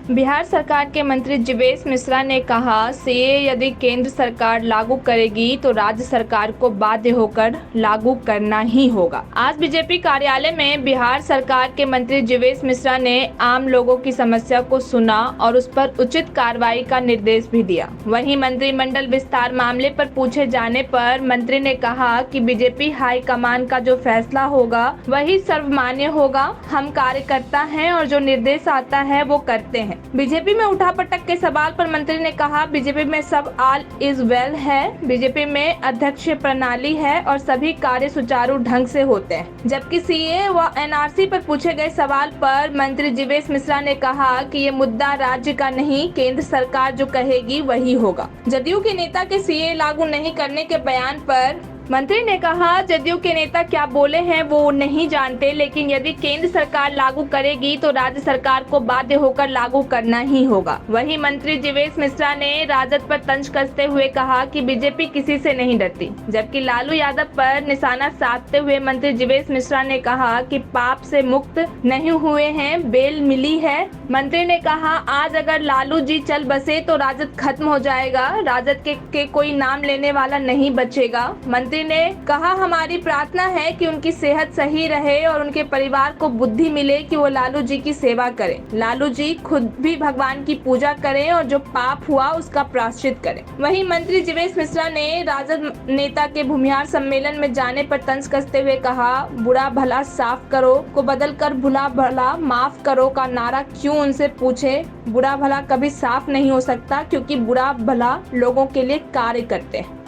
बिहार सरकार के मंत्री जीवेश मिश्रा ने कहा, सीए यदि केंद्र सरकार लागू करेगी तो राज्य सरकार को बाध्य होकर लागू करना ही होगा। आज बीजेपी कार्यालय में बिहार सरकार के मंत्री जीवेश मिश्रा ने आम लोगों की समस्या को सुना और उस पर उचित कार्रवाई का निर्देश भी दिया। वहीं मंत्रिमंडल विस्तार मामले पर पूछे जाने पर मंत्री ने कहा कि बीजेपी हाईकमान का जो फैसला होगा वही सर्वमान्य होगा। हम कार्यकर्ता हैं और जो निर्देश आता है वो करते हैं। बीजेपी में उठापटक के सवाल पर मंत्री ने कहा, बीजेपी में सब ऑल इज वेल है। बीजेपी में अध्यक्ष प्रणाली है और सभी कार्य सुचारू ढंग से होते हैं। जबकि सीए व एनआरसी पर पूछे गए सवाल पर मंत्री जीवेश मिश्रा ने कहा कि ये मुद्दा राज्य का नहीं, केंद्र सरकार जो कहेगी वही होगा। जदयू के नेता के सीए लागू नहीं करने के बयान पर मंत्री ने कहा, जदयू के नेता क्या बोले हैं वो नहीं जानते, लेकिन यदि केंद्र सरकार लागू करेगी तो राज्य सरकार को बाध्य होकर लागू करना ही होगा। वहीं मंत्री जीवेश मिश्रा ने राजद पर तंज कसते हुए कहा कि बीजेपी किसी से नहीं डरती। जबकि लालू यादव पर निशाना साधते हुए मंत्री जीवेश मिश्रा ने कहा कि पाप से मुक्त नहीं हुए हैं, बेल मिली है। मंत्री ने कहा, आज अगर लालू जी चल बसे तो राजद खत्म हो जाएगा, राजद के कोई नाम लेने वाला नहीं बचेगा। मंत्री ने कहा, हमारी प्रार्थना है कि उनकी सेहत सही रहे और उनके परिवार को बुद्धि मिले कि वो लालू जी की सेवा करें। लालू जी खुद भी भगवान की पूजा करें और जो पाप हुआ उसका प्रायश्चित करें। वहीं मंत्री जीवेश मिश्रा ने राजद नेता के भूमिहार सम्मेलन में जाने पर तंज कसते हुए कहा, बुरा भला साफ करो को बदल कर बुरा भला माफ करो का नारा क्यों उनसे पूछे। बुरा भला कभी साफ नहीं हो सकता क्योंकि बुरा भला लोगों के लिए कार्य करते हैं।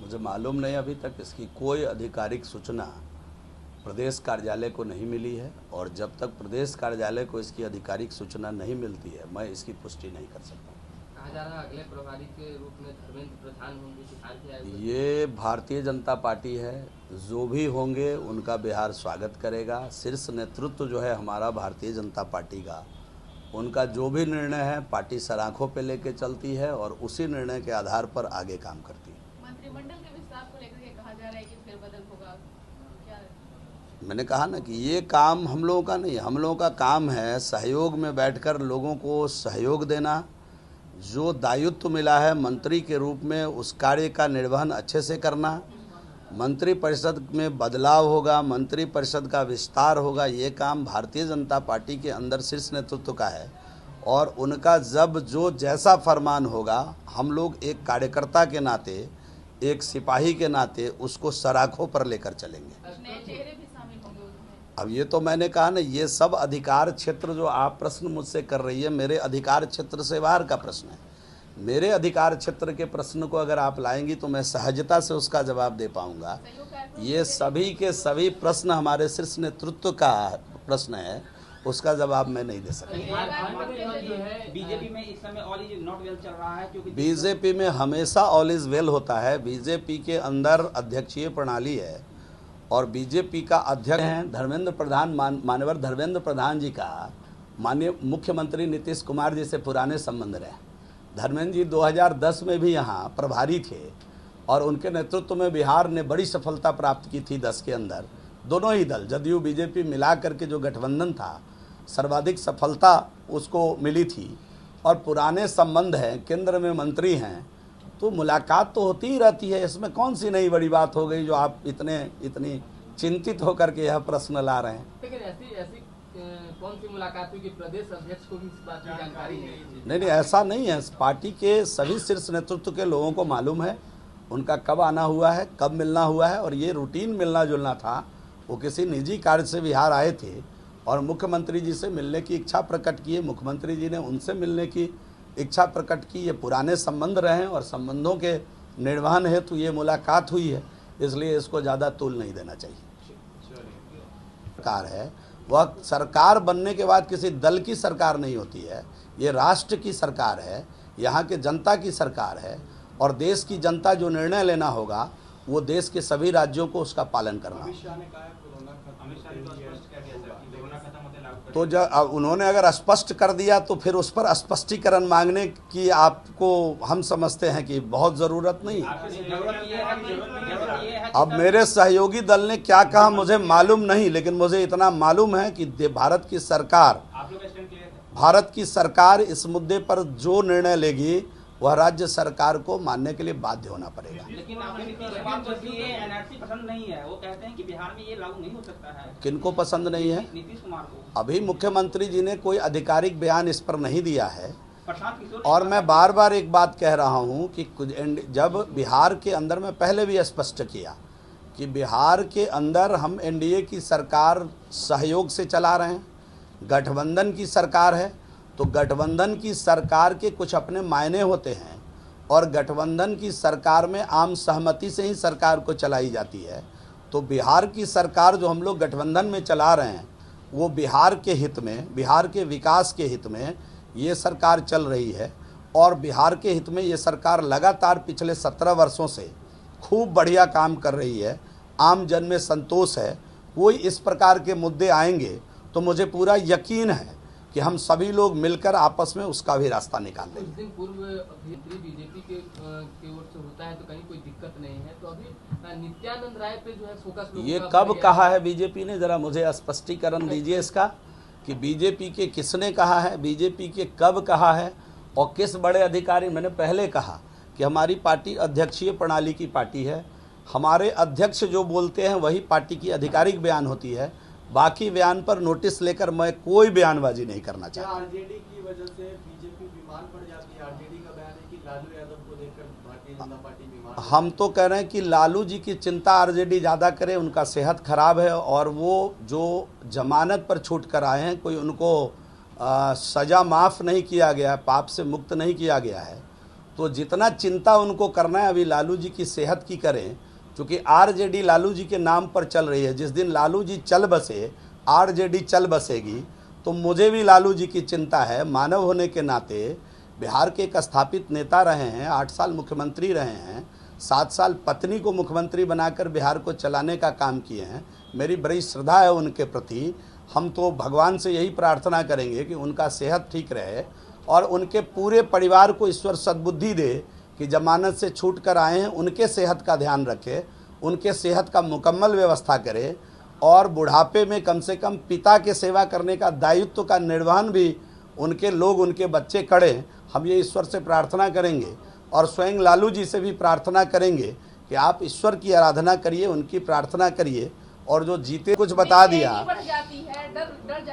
मुझे मालूम नहीं अभी तक इसकी कोई आधिकारिक सूचना प्रदेश कार्यालय को नहीं मिली है और जब तक प्रदेश कार्यालय को इसकी आधिकारिक सूचना नहीं मिलती है मैं इसकी पुष्टि नहीं कर सकता। कहा जा रहा है अगले प्रभारी के रूप में धर्मेंद्र प्रधान होंगे बिहार के। ये भारतीय जनता पार्टी है, जो भी होंगे उनका बिहार स्वागत करेगा। शीर्ष नेतृत्व जो है हमारा भारतीय जनता पार्टी का, उनका जो भी निर्णय है पार्टी सराखों पे लेके चलती है और उसी निर्णय के आधार पर आगे काम करती है। मंत्रिमंडल के विस्तार को लेकर के कहा जा रहा है कि फेरबदल होगा, क्या? मैंने कहा ना कि ये काम हम लोगों का नहीं, हम लोगों का काम है सहयोग में बैठकर लोगों को सहयोग देना। जो दायित्व मिला है मंत्री के रूप में उस कार्य का निर्वहन अच्छे से करना। मंत्री परिषद में बदलाव होगा, मंत्री परिषद का विस्तार होगा, ये काम भारतीय जनता पार्टी के अंदर शीर्ष नेतृत्व का है और उनका जब जो जैसा फरमान होगा हम लोग एक कार्यकर्ता के नाते, एक सिपाही के नाते उसको सराखों पर लेकर चलेंगे। नए चेहरे भी शामिल होंगे उसमें। अब ये तो मैंने कहा ना, ये सब अधिकार क्षेत्र जो आप प्रश्न मुझसे कर रही है मेरे अधिकार क्षेत्र से बाहर का प्रश्न है। मेरे अधिकार क्षेत्र के प्रश्न को अगर आप लाएंगी तो मैं सहजता से उसका जवाब दे पाऊंगा। ये सभी के सभी प्रश्न हमारे शीर्ष नेतृत्व का प्रश्न है, उसका जवाब मैं नहीं दे सकता। बीजेपी में इस समय ऑल इज नॉट वेल चल रहा है क्योंकि बीजेपी में हमेशा ऑल इज वेल होता है। बीजेपी के अंदर अध्यक्षीय प्रणाली है और बीजेपी का अध्यक्ष हैं धर्मेंद्र प्रधान, माननीय धर्मेंद्र प्रधान जी का माननीय मुख्यमंत्री नीतीश कुमार जी से पुराने संबंध रहे। धर्मेंद्र जी 2010 में भी यहाँ प्रभारी थे और उनके नेतृत्व में बिहार ने बड़ी सफलता प्राप्त की थी। 10 के अंदर दोनों ही दल जदयू बीजेपी मिला करके जो गठबंधन था सर्वाधिक सफलता उसको मिली थी और पुराने संबंध हैं, केंद्र में मंत्री हैं, तो मुलाकात तो होती ही रहती है। इसमें कौन सी नई बड़ी बात हो गई जो आप इतनी चिंतित होकर के यह प्रश्न ला रहे हैं। लेकिन ऐसी कौन सी मुलाकात हुई कि प्रदेश अध्यक्ष को भी इस बात की जानकारी है? नहीं, ऐसा नहीं है। पार्टी के सभी शीर्ष नेतृत्व के लोगों को मालूम है उनका कब आना हुआ है, कब मिलना हुआ है और ये रूटीन मिलना जुलना था। वो किसी निजी कार्य से बिहार आए थे और मुख्यमंत्री जी से मिलने की इच्छा प्रकट की है। मुख्यमंत्री जी ने उनसे मिलने की इच्छा प्रकट की। ये पुराने संबंध रहे और संबंधों के निर्वहन हेतु ये मुलाकात हुई है, इसलिए इसको ज़्यादा तूल नहीं देना चाहिए। सरकार है वह सरकार बनने के बाद किसी दल की सरकार नहीं होती है, ये राष्ट्र की सरकार है, यहाँ के जनता की सरकार है और देश की जनता जो निर्णय लेना होगा वो देश के सभी राज्यों को उसका पालन करना। तो जब उन्होंने अगर स्पष्ट कर दिया तो फिर उस पर स्पष्टीकरण मांगने की आपको हम समझते हैं कि बहुत ज़रूरत नहीं। अब मेरे सहयोगी दल ने क्या कहा मुझे मालूम नहीं, लेकिन मुझे इतना मालूम है कि भारत की सरकार इस मुद्दे पर जो निर्णय लेगी वह राज्य सरकार को मानने के लिए बाध्य होना पड़ेगा। लेकिन आपके नीतीश कुमार को ये एनआरसी पसंद नहीं है, वो कहते हैं कि बिहार में ये लागू नहीं हो सकता है। किनको पसंद नहीं है? नीतीश कुमार को। अभी मुख्यमंत्री जी ने कोई आधिकारिक बयान इस पर नहीं दिया है। प्रशांत किशोर और मैं बार बार एक बात कह रहा हूं कि जब बिहार के अंदर, मैं पहले भी स्पष्ट किया कि बिहार के अंदर हम एनडीए की सरकार सहयोग से चला रहे हैं, गठबंधन की सरकार है, तो गठबंधन की सरकार के कुछ अपने मायने होते हैं और गठबंधन की सरकार में आम सहमति से ही सरकार को चलाई जाती है। तो बिहार की सरकार जो हम लोग गठबंधन में चला रहे हैं वो बिहार के हित में, बिहार के विकास के हित में ये सरकार चल रही है। और बिहार के हित में ये सरकार लगातार पिछले 17 वर्षों से खूब बढ़िया काम कर रही है, आम जन में संतोष है। कोई इस प्रकार के मुद्दे आएंगे तो मुझे पूरा यकीन है कि हम सभी लोग मिलकर आपस में उसका भी रास्ता निकाल लेंगे। कुछ दिन पूर्व अभिनेत्री बीजेपी की ओर से होता है तो कहीं कोई दिक्कत नहीं है, तो अभी नित्यानंद राय पे जो है फोकस ये कब कहा है बीजेपी ने? जरा मुझे स्पष्टीकरण दीजिए इसका कि बीजेपी के किसने कहा है, बीजेपी के कब कहा है और किस बड़े अधिकारी। मैंने पहले कहा कि हमारी पार्टी अध्यक्षीय प्रणाली की पार्टी है, हमारे अध्यक्ष जो बोलते हैं वही पार्टी की आधिकारिक बयान होती है। बाकी बयान पर नोटिस लेकर मैं कोई बयानबाजी नहीं करना चाहता। आरजेडी की वजह से बीजेपी बीमार पड़ जाती है। आरजेडी का बयान है कि लालू यादव को लेकर भारतीय जनता पार्टी बीमार। हम तो कह रहे हैं कि लालू जी की चिंता आरजेडी ज़्यादा करे, उनका सेहत खराब है और वो जो जमानत पर छूट कर आए हैं, कोई उनको सज़ा माफ़ नहीं किया गया, पाप से मुक्त नहीं किया गया है। तो जितना चिंता उनको करना है अभी लालू जी की सेहत की करें, क्योंकि आरजेडी लालू जी के नाम पर चल रही है। जिस दिन लालू जी चल बसे, आरजेडी चल बसेगी। तो मुझे भी लालू जी की चिंता है। मानव होने के नाते बिहार के एक स्थापित नेता रहे हैं, 8 साल मुख्यमंत्री रहे हैं, 7 साल पत्नी को मुख्यमंत्री बनाकर बिहार को चलाने का काम किए हैं। मेरी बड़ी श्रद्धा है उनके प्रति। हम तो भगवान से यही प्रार्थना करेंगे कि उनका सेहत ठीक रहे और उनके पूरे परिवार को ईश्वर सद्बुद्धि दे कि जमानत से छूट कर आए हैं, उनके सेहत का ध्यान रखे, उनके सेहत का मुकम्मल व्यवस्था करे और बुढ़ापे में कम से कम पिता के सेवा करने का दायित्व का निर्वहन भी उनके लोग, उनके बच्चे करें। हम ये ईश्वर से प्रार्थना करेंगे और स्वयं लालू जी से भी प्रार्थना करेंगे कि आप ईश्वर की आराधना करिए, उनकी प्रार्थना करिए। और जो जीते कुछ बता दिया,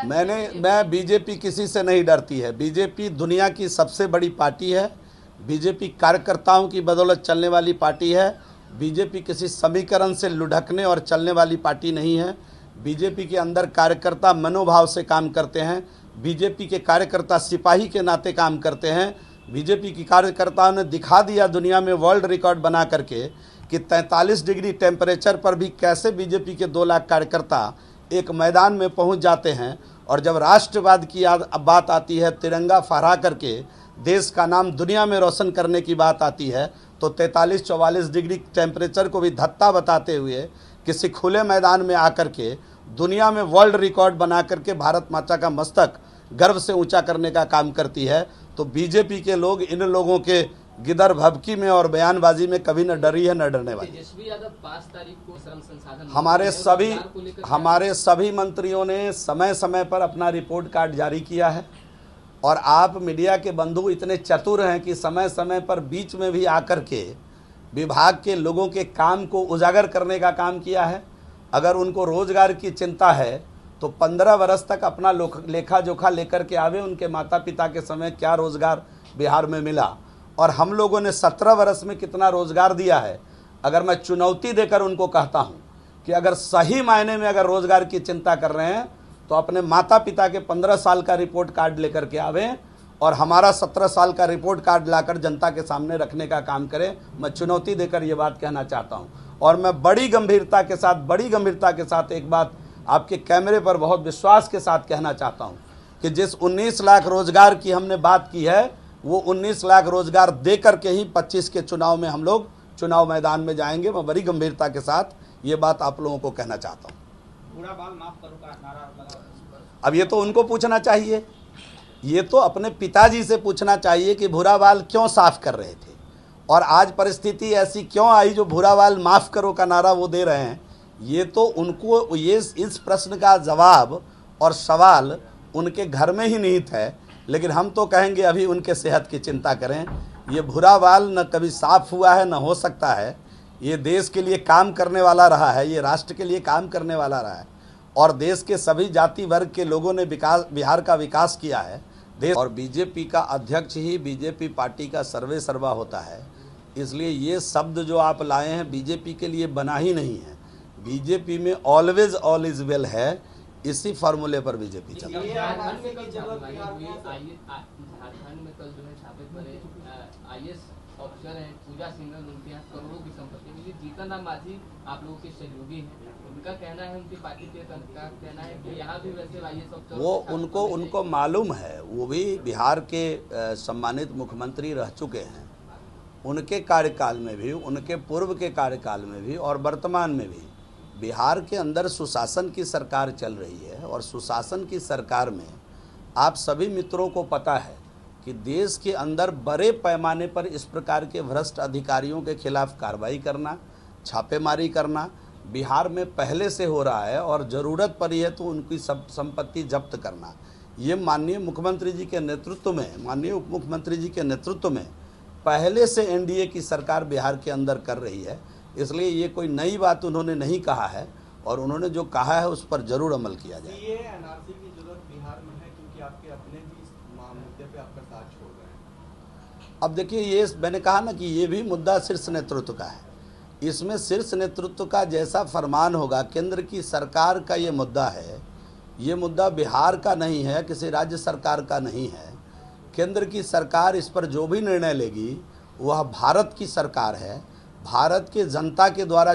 मैं बीजेपी किसी से नहीं डरती है। बीजेपी दुनिया की सबसे बड़ी पार्टी है। बीजेपी कार्यकर्ताओं की बदौलत चलने वाली पार्टी है। बीजेपी किसी समीकरण से लुढ़कने और चलने वाली पार्टी नहीं है। बीजेपी के अंदर कार्यकर्ता मनोभाव से काम करते हैं। बीजेपी के कार्यकर्ता सिपाही के नाते काम करते हैं। बीजेपी की कार्यकर्ताओं ने दिखा दिया दुनिया में वर्ल्ड रिकॉर्ड बना करके कि 43 डिग्री टेम्परेचर पर भी कैसे बीजेपी के 2 लाख कार्यकर्ता एक मैदान में पहुंच जाते हैं। और जब राष्ट्रवाद की बात आती है, तिरंगा फहरा करके देश का नाम दुनिया में रोशन करने की बात आती है, तो 43-44 डिग्री टेम्परेचर को भी धत्ता बताते हुए किसी खुले मैदान में आकर के दुनिया में वर्ल्ड रिकॉर्ड बना करके भारत माता का मस्तक गर्व से ऊंचा करने का काम करती है। तो बीजेपी के लोग इन लोगों के गिदर भभकी में और बयानबाजी में कभी न डरी है न डरने वाली। तेजस्वी यादव 5 तारीख को श्रम संसाधन हमारे सभी मंत्रियों ने समय समय पर अपना रिपोर्ट कार्ड जारी किया है। और आप मीडिया के बंधु इतने चतुर हैं कि समय समय पर बीच में भी आकर के विभाग के लोगों के काम को उजागर करने का काम किया है। अगर उनको रोजगार की चिंता है तो 15 वर्ष तक अपना लेखा जोखा लेकर के आवे, उनके माता पिता के समय क्या रोजगार बिहार में मिला और हम लोगों ने 17 वर्ष में कितना रोजगार दिया है। अगर मैं चुनौती देकर उनको कहता हूं कि अगर सही मायने में अगर रोजगार की चिंता कर रहे हैं तो अपने माता पिता के 15 साल का रिपोर्ट कार्ड लेकर के आवें और हमारा 17 साल का रिपोर्ट कार्ड लाकर जनता के सामने रखने का काम करें। मैं चुनौती देकर ये बात कहना चाहता हूं। और मैं बड़ी गंभीरता के साथ एक बात आपके कैमरे पर बहुत विश्वास के साथ कहना चाहता हूं कि जिस 19 लाख रोजगार की हमने बात की है, वो 19 लाख रोजगार दे करके ही 25 के चुनाव में हम लोग चुनाव मैदान में जाएंगे। मैं बड़ी गंभीरता के साथ ये बात आप लोगों को कहना चाहता हूँ। बुरा बाल माफ करो का नारा लगा। अब ये तो उनको पूछना चाहिए, ये तो अपने पिताजी से पूछना चाहिए कि भूरा बाल क्यों साफ कर रहे थे और आज परिस्थिति ऐसी क्यों आई जो भूरा बाल माफ़ करो का नारा वो दे रहे हैं। ये तो उनको ये इस प्रश्न का जवाब और सवाल उनके घर में ही निहित है। लेकिन हम तो कहेंगे अभी उनके सेहत की चिंता करें। ये भूरा बाल न कभी साफ हुआ है न हो सकता है। ये देश के लिए काम करने वाला रहा है, ये राष्ट्र के लिए काम करने वाला रहा है और देश के सभी जाति वर्ग के लोगों ने बिहार का विकास किया है। देश और बीजेपी का अध्यक्ष ही बीजेपी पार्टी का सर्वे सर्वा होता है। इसलिए ये शब्द जो आप लाए हैं बीजेपी के लिए बना ही नहीं है। बीजेपी में ऑलवेज ऑल इज वेल है, इसी फार्मूले पर बीजेपी चल रही है। झारखंड में कल जो है छापे पड़े IAS ऑफिसर हैं पूजा सिंघल, उनके यहाँ करोड़ों की संपत्ति मिली। जीतन राम मांझी आप लोगों के सहयोगी हैं, उनका कहना है, उनकी पार्टी के का कहना है कि यहाँ भी वैसे IAS ऑफिसर वो उनको मालूम है, वो भी बिहार के सम्मानित मुख्यमंत्री रह चुके हैं। उनके कार्यकाल में भी, उनके पूर्व के कार्यकाल में भी और वर्तमान में भी बिहार के अंदर सुशासन की सरकार चल रही है। और सुशासन की सरकार में आप सभी मित्रों को पता है कि देश के अंदर बड़े पैमाने पर इस प्रकार के भ्रष्ट अधिकारियों के खिलाफ कार्रवाई करना, छापेमारी करना बिहार में पहले से हो रहा है और ज़रूरत पड़ी है तो उनकी सब संपत्ति जब्त करना। ये माननीय मुख्यमंत्री जी के नेतृत्व में, माननीय उप मुख्यमंत्री जी के नेतृत्व में पहले से NDA की सरकार बिहार के अंदर कर रही है। इसलिए ये कोई नई बात उन्होंने नहीं कहा है और उन्होंने जो कहा है उस पर जरूर अमल किया जाए। NRC की जरूरत बिहार में है क्योंकि आपके अपने भी इस मुद्दे पे आपका साथ छोड़ रहे हैं। अब देखिए, ये मैंने कहा ना कि ये भी मुद्दा शीर्ष नेतृत्व का है। इसमें शीर्ष नेतृत्व का जैसा फरमान होगा, केंद्र की सरकार का ये मुद्दा है, ये मुद्दा बिहार का नहीं है, किसी राज्य सरकार का नहीं है। केंद्र की सरकार इस पर जो भी निर्णय लेगी वह भारत की सरकार है, भारत के जनता के द्वारा